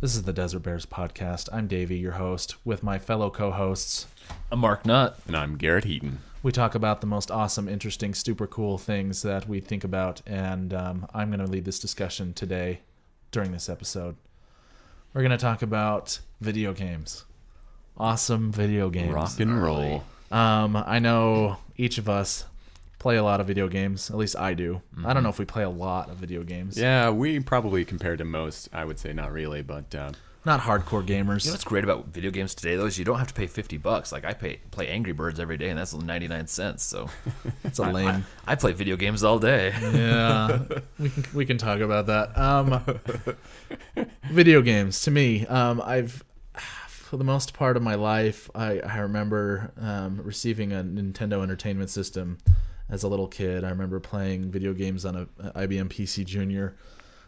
This is the Desert Bears podcast. I'm Davey, your host, with my fellow co-hosts. I'm Mark Nutt. And I'm Garrett Heaton. We talk about the most awesome, interesting, super cool things that we think about, and I'm going to lead this discussion today during this episode. We're going to talk about video games. Awesome video games. Rock and roll. I know each of us play a lot of video games. At least I do. I don't know if we play a lot of video games. Yeah, we probably compared to most, I would say not really, but Not hardcore gamers. You know what's great about video games today, though, is you don't have to pay $50. Like, I play Angry Birds every day, and that's 99 cents. So It's a lame. I play video games all day. Yeah, we can talk about that. Video games to me, I've for the most part of my life, I remember receiving a Nintendo Entertainment System as a little kid. I remember playing video games on a IBM PC Junior,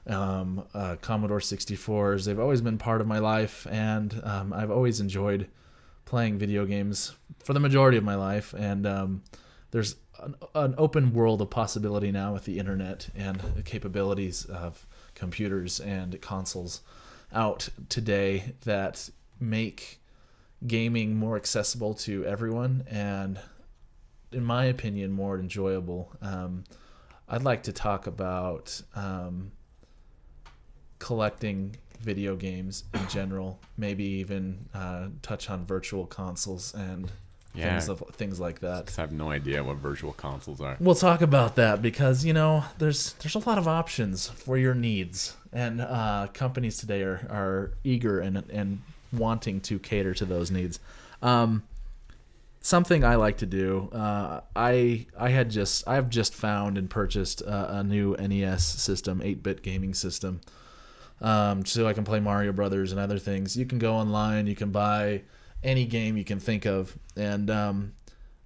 Commodore 64s. They've always been part of my life, and I've always enjoyed playing video games for the majority of my life. And there's an open world of possibility now with the internet and the capabilities of computers and consoles out today that make gaming more accessible to everyone and, in my opinion, more enjoyable. I'd like to talk about collecting video games in general, maybe even touch on virtual consoles and things like that. I have no idea what virtual consoles are. We'll talk about that because, there's a lot of options for your needs, and companies today are eager and wanting to cater to those needs. Something I like to do, I have just found and purchased a new NES system, 8-bit gaming system, so I can play Mario Brothers and other things. You can go online, you can buy any game you can think of, and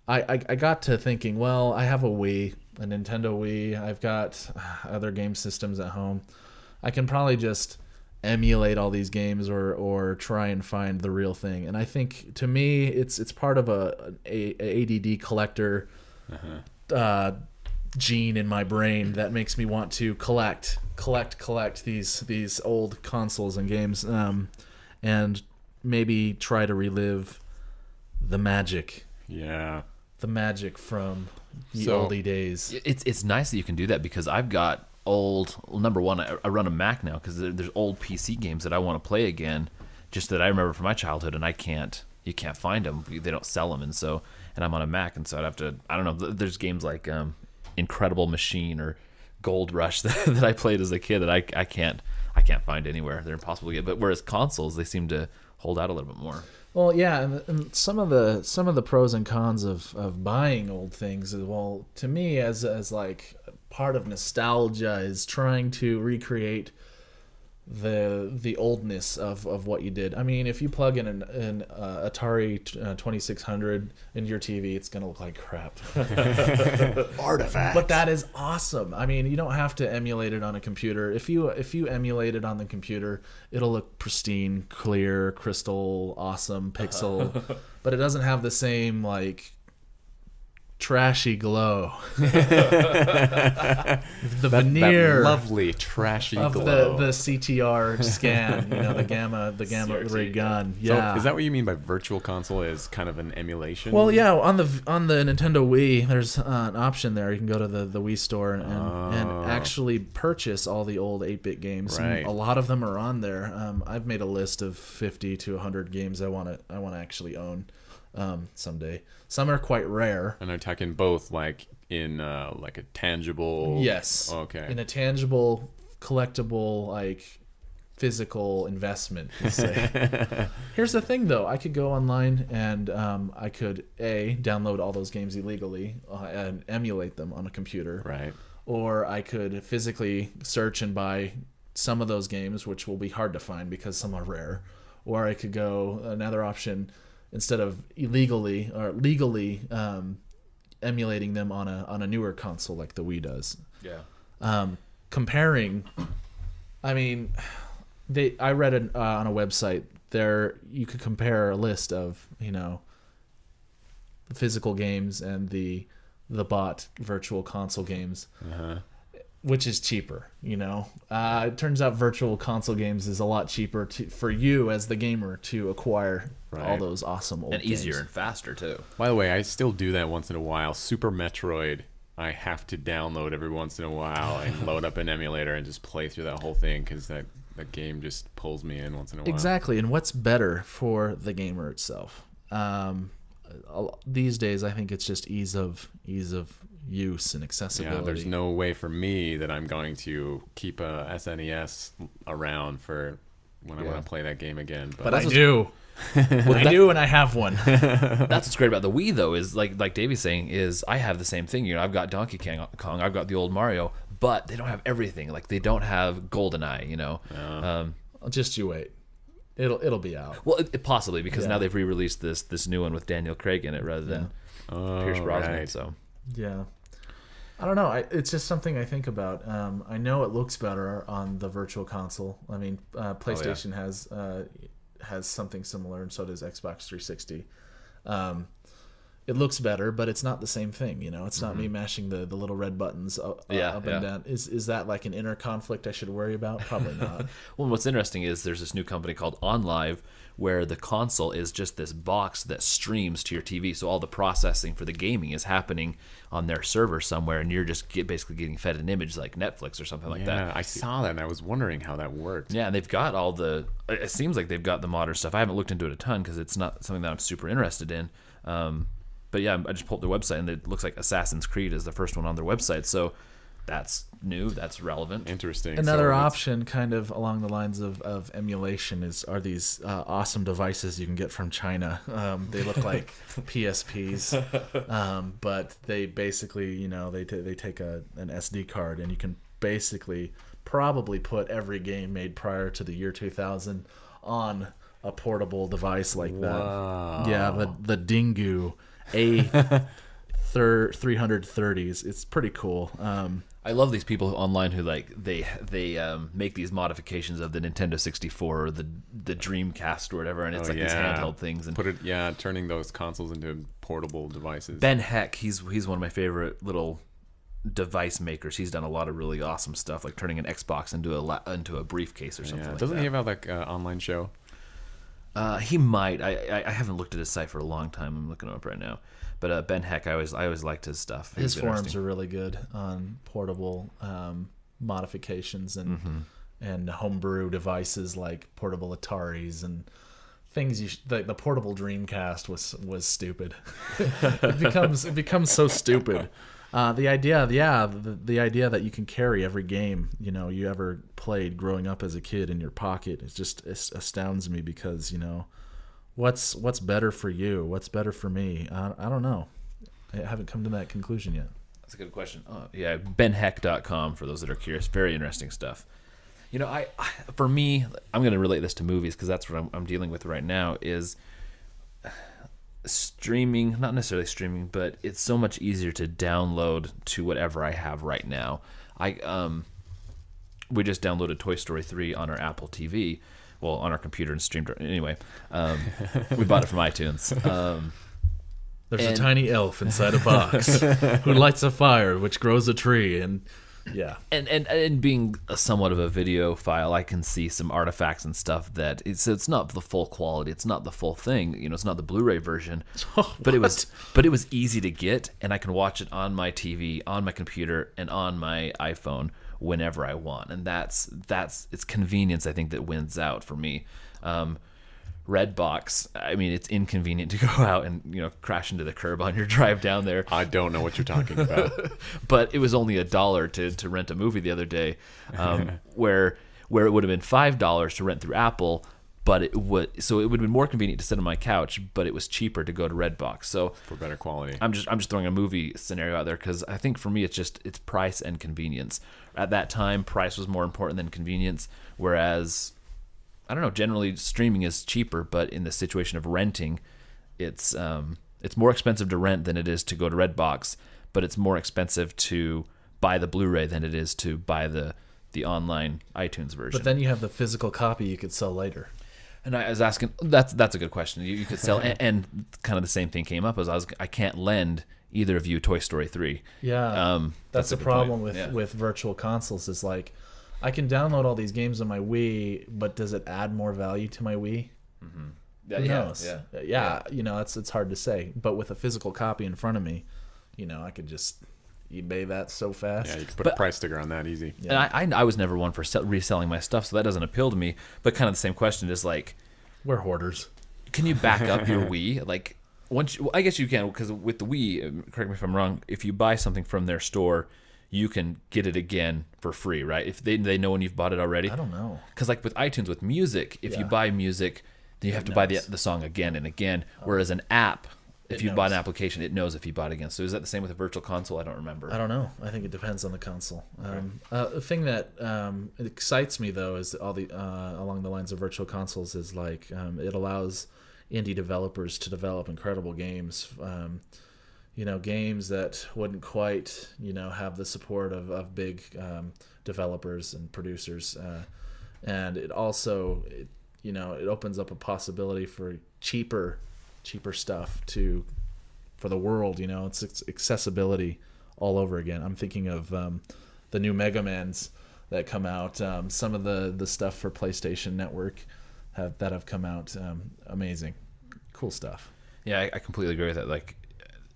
I got to thinking, well, I have a Nintendo Wii, I've got other game systems at home. I can probably just emulate all these games or try and find the real thing. And I think, to me, it's part of a ADD collector gene in my brain that makes me want to collect these old consoles and games, and maybe try to relive the magic. Yeah. The magic from the oldie days. It's nice that you can do that because I've got number one, I run a Mac now because there's old PC games that I want to play again, just that I remember from my childhood, and you can't find them. They don't sell them, and I'm on a Mac, and so I'd have to, I don't know, there's games like Incredible Machine or Gold Rush that I played as a kid that I can't find anywhere. They're impossible to get. But whereas consoles, they seem to hold out a little bit more. Well, yeah, and some of the pros and cons of buying old things is, well, to me, as like part of nostalgia, is trying to recreate the oldness of what you did. I mean, if you plug in an Atari 2600 into your TV, it's gonna look like crap. Artifacts. But that is awesome. I mean, you don't have to emulate it on a computer. If you emulate it on the computer, it'll look pristine, clear, crystal, awesome, pixel, but it doesn't have the same like trashy glow. The veneer, that lovely trashy of glow the CTR scan, the gamma ray gun. Yeah. So is that what you mean by virtual console? Is kind of an emulation? Well, yeah, on the Nintendo Wii, there's an option there. You can go to the Wii store and actually purchase all the old 8-bit games. Right. And a lot of them are on there. I've made a list of 50 to 100 games I want to actually own someday. Some are quite rare. And I'm talking both like in like a tangible. Yes. Okay. In a tangible, collectible, like physical investment, let's say. Here's the thing, though. I could go online and I could download all those games illegally and emulate them on a computer. Right. Or I could physically search and buy some of those games, which will be hard to find because some are rare. Or I could go another option, instead of illegally or legally emulating them on a newer console like the Wii does. Yeah. Comparing, I mean, I read on a website there you could compare a list of the physical games and the bought virtual console games. which is cheaper. It turns out virtual console games is a lot cheaper for you as the gamer to acquire all Right. those awesome old And easier games. and faster too. By the way, I still do that once in a while. Super Metroid, I have to download every once in a while and load up an emulator and just play through that whole thing because that game just pulls me in once in a while. Exactly, and what's better for the gamer itself? These days, I think it's just ease of use and accessibility. Yeah, there's no way for me that I'm going to keep a SNES around for when I want to play that game again. but I do. I do, and I have one. That's what's great about the Wii, though, is like Davey's saying, is I have the same thing. I've got Donkey Kong, I've got the old Mario, but they don't have everything. Like they don't have GoldenEye. Just you wait. It'll be out. Well, possibly because Yeah. now they've re-released this new one with Daniel Craig in it rather than Pierce Brosnan. right. So Yeah. I don't know. It's just something I think about. I know it looks better on the virtual console. I mean, PlayStation has something similar, and so does Xbox 360. It looks better, but it's not the same thing. It's not me mashing the little red buttons up and down. Is that like an inner conflict I should worry about? Probably not. Well, what's interesting is there's this new company called OnLive where the console is just this box that streams to your TV. So all the processing for the gaming is happening on their server somewhere, and you're just basically getting fed an image like Netflix or something like that. Yeah, I saw that and I was wondering how that worked. Yeah, and they've got all the. It seems like they've got the modern stuff. I haven't looked into it a ton because it's not something that I'm super interested in. But yeah, I just pulled up their website, and it looks like Assassin's Creed is the first one on their website. So that's new. That's relevant. Interesting. Another So it's- option, kind of along the lines of emulation, are these awesome devices you can get from China. They look like PSPs, but they basically, they take an SD card, and you can basically probably put every game made prior to the year 2000 on a portable device like that. Wow. Yeah, the Dingu A330s. It's pretty cool. I love these people online who they make these modifications of the Nintendo 64 or the Dreamcast or whatever, and it's these handheld things. And turning those consoles into portable devices. Ben Heck, he's one of my favorite little device makers. He's done a lot of really awesome stuff, like turning an Xbox into a briefcase or something. Yeah. Like Doesn't that. he have like an online show? He might. I haven't looked at his site for a long time. I'm looking it up right now. But Ben Heck, I always liked his stuff. His forums are really good on portable modifications and homebrew devices like portable Ataris and things. The portable Dreamcast was stupid. it becomes so stupid. The idea that you can carry every game you ever played growing up as a kid in your pocket it astounds me because what's better for you, what's better for me. I don't know. I haven't come to that conclusion yet. That's a good question. Yeah, benheck.com for those that are curious. Very interesting stuff. For me, I'm going to relate this to movies because that's what I'm dealing with right now is streaming, not necessarily streaming, but it's so much easier to download to whatever I have right now. We just downloaded Toy Story 3 on our Apple TV, well, on our computer and streamed it. Anyway, we bought it from iTunes. There's a tiny elf inside a box who lights a fire, which grows a tree, and yeah. And being somewhat of a video file, I can see some artifacts and stuff that it's not the full quality. It's not the full thing. It's not the Blu-ray version. But it was easy to get, and I can watch it on my TV, on my computer, and on my iPhone whenever I want. And that's it's convenience, I think, that wins out for me. Redbox, I mean, it's inconvenient to go out and crash into the curb on your drive down there. I don't know what you're talking about. But it was only $1 to rent a movie the other day, where it would have been $5 to rent through Apple, but it would have been more convenient to sit on my couch, but it was cheaper to go to Redbox. So For better quality. I'm just throwing a movie scenario out there because I think for me it's price and convenience. At that time, price was more important than convenience, whereas I don't know, generally streaming is cheaper, but in the situation of renting, it's more expensive to rent than it is to go to Redbox, but it's more expensive to buy the Blu-ray than it is to buy the online iTunes version. But then you have the physical copy you could sell later. And I was asking, that's a good question. You could sell, and kind of the same thing came up as I can't lend either of you Toy Story 3. Yeah, that's a the good problem point. with virtual consoles. Is like, I can download all these games on my Wii, but does it add more value to my Wii? Who knows? Yeah. You know, it's hard to say. But with a physical copy in front of me, you know, I could just eBay that so fast. Yeah, you can put a price sticker on that easy. Yeah. And I was never one for reselling my stuff, so that doesn't appeal to me. But kind of the same question is like, We're hoarders. can you back up your Wii? Like, I guess you can, because with the Wii, correct me if I'm wrong, if you buy something from their store, you can get it again for free, right? If they know when you've bought it already. I don't know. Because like with iTunes, with music, if you Yeah. buy music, then you have to buy the song again and again. Whereas an app, if It you buy an knows. application, it knows if you bought it again. So is that the same with a virtual console? I don't remember. I don't know. I think it depends on the console. The thing that excites me though is all the along the lines of virtual consoles is like it allows indie developers to develop incredible games. You know, games that wouldn't quite have the support of big developers and producers, and it also it opens up a possibility for cheaper stuff for the world. It's accessibility all over again. I'm thinking of the new Mega Mans that come out, some of the stuff for PlayStation Network that have come out. Amazing, cool stuff. Yeah, I completely agree with that. Like,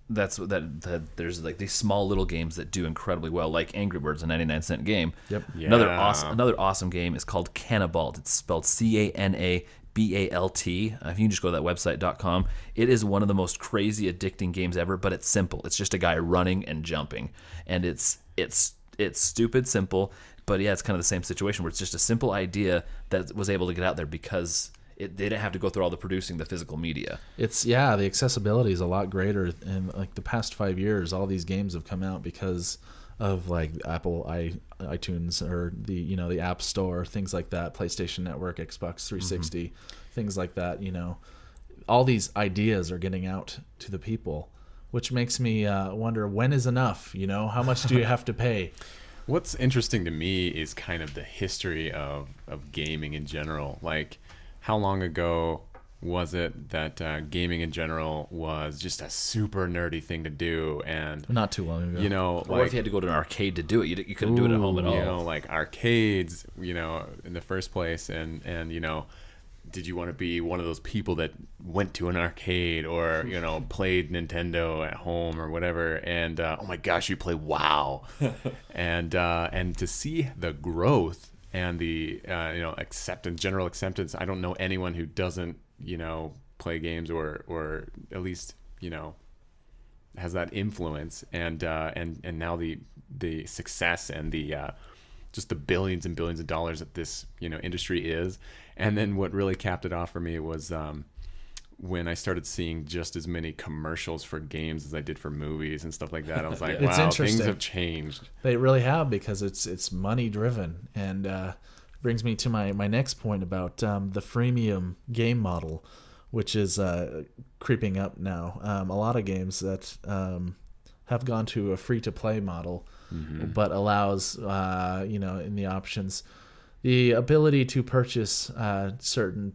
that there's like these small little games that do incredibly well, like Angry Birds, a 99-cent game. Yep. Yeah. Another awesome game is called Canabalt. It's spelled Canabalt. If you can just go to that website.com, it is one of the most crazy, addicting games ever. But it's simple. It's just a guy running and jumping, and it's stupid simple. But yeah, it's kind of the same situation where it's just a simple idea that was able to get out there because they didn't have to go through all the producing the physical media. The accessibility is a lot greater. In like the past 5 years, all these games have come out because of like Apple iTunes or the App Store, things like that, PlayStation Network, Xbox 360, things like that. All these ideas are getting out to the people, which makes me wonder, when is enough? How much do you have to pay? What's interesting to me is kind of the history of gaming in general. Like, how long ago was it that gaming in general was just a super nerdy thing to do? And Not too long ago. Or if you had to go to an arcade to do it, you couldn't do it at home at all. Like arcades, in the first place, and did you want to be one of those people that went to an arcade or played Nintendo at home or whatever, and oh my gosh, you play WoW, and to see the growth and the general acceptance. I don't know anyone who doesn't play games or at least has that influence, and now the success and the just the billions and billions of dollars that this industry is. And then what really capped it off for me was when I started seeing just as many commercials for games as I did for movies and stuff like that. I was like, It's wow, interesting. things have changed. They really have, because it's money driven, and brings me to my next point about the freemium game model, which is creeping up now. A lot of games that have gone to a free to play model, but allows in the options the ability to purchase certain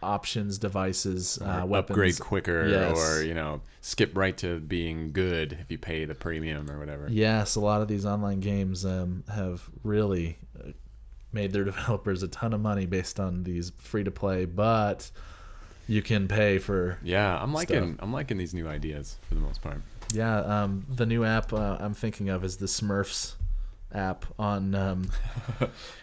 options, devices, weapons, upgrade quicker, Yes. or skip right to being good if you pay the premium or whatever. Yes, a lot of these online games have really made their developers a ton of money based on these free to play, but you can pay for I'm liking these new ideas for the most part. the new app I'm thinking of is the Smurfs app on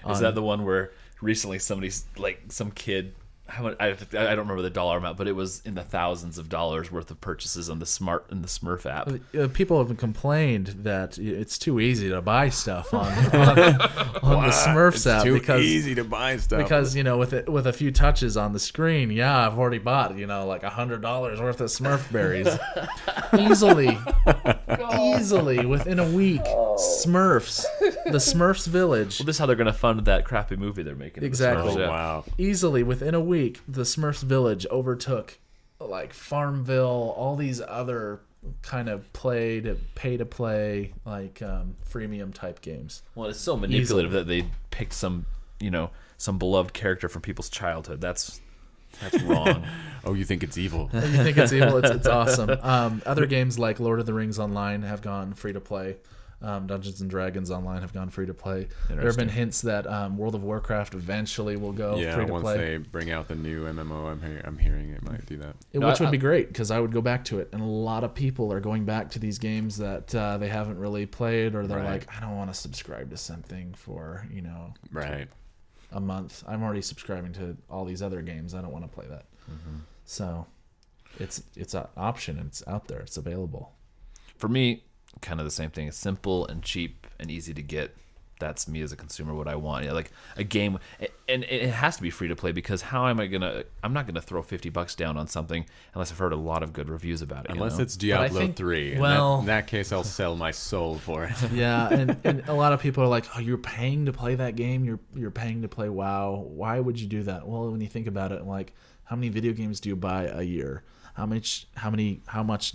Is that the one where recently somebody's like some kid? How much? I don't remember the dollar amount, but it was in the thousands of dollars worth of purchases on the Smurf app. people have complained that it's too easy to buy stuff on the Smurfs It's app, too because easy to buy stuff. Because with a few touches on the screen, I've already bought like $100 worth of Smurf berries easily within a week. Smurfs, the Smurfs Village. Well, this is how they're going to fund that crappy movie they're making. of the Exactly. Smurfs, yeah. Wow. Easily within a week, the Smurfs Village overtook like Farmville, all these other kind of pay to play like freemium type games. Well, it's so manipulative that they picked some beloved character from people's childhood. That's That's wrong. Oh, you think it's evil? You think it's evil? It's awesome. Other games like Lord of the Rings Online have gone free to play. Dungeons and Dragons Online have gone free to play. There have been hints that World of Warcraft eventually will go free to once play. they bring out the new MMO, I'm hearing it might do that. Which would be great because I would go back to it, and a lot of people are going back to these games that they haven't really played, or they're like, I don't want to subscribe to something for Right. a month. I'm already subscribing to all these other games. I don't want to play that. So it's an option, and it's out there. It's available. For me, kind of the same thing. It's simple and cheap and easy to get. That's me as a consumer, what I want. Yeah, like a game, and it has to be free to play because I'm not gonna throw $50 down on something unless I've heard a lot of good reviews about it. Unless it's Diablo 3. In that case, I'll sell my soul for it. Yeah, and a lot of people are like, "Oh, you're paying to play that game? You're paying to play WoW? Why would you do that?" Well, when you think about it, like, how many video games do you buy a year? How much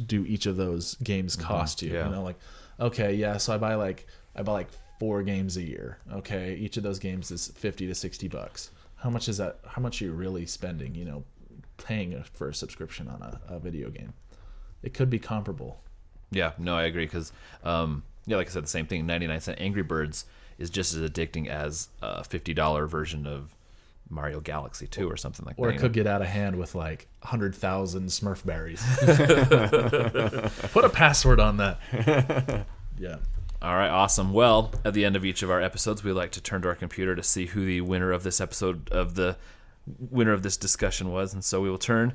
do each of those games cost you? Yeah. Like, okay, yeah, so I buy like 4 games a year. Okay, each of those games is $50 to $60. How much is that? How much are you really spending? Paying for a subscription on a video game? It could be comparable. Yeah, no, I agree because, like I said, the same thing. 99-cent Angry Birds is just as addicting as a $50 version of Mario Galaxy 2 or something like that. Or it could get out of hand with like 100,000 Smurf berries. Put a password on that. Yeah. All right, awesome. Well, at the end of each of our episodes, we like to turn to our computer to see who the winner of this discussion was, and so we will turn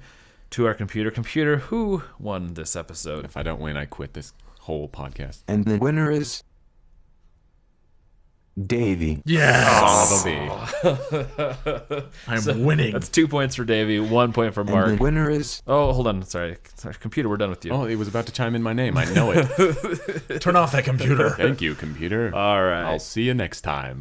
to our computer. Computer, who won this episode? If I don't win, I quit this whole podcast. And the winner is Davey. Yes. I'm winning. That's 2 points for Davey, 1 point for Mark. And the winner is... Oh, hold on. Sorry, computer, we're done with you. Oh, it was about to chime in my name. I know it. Turn off that computer. Thank you, computer. All right. I'll see you next time.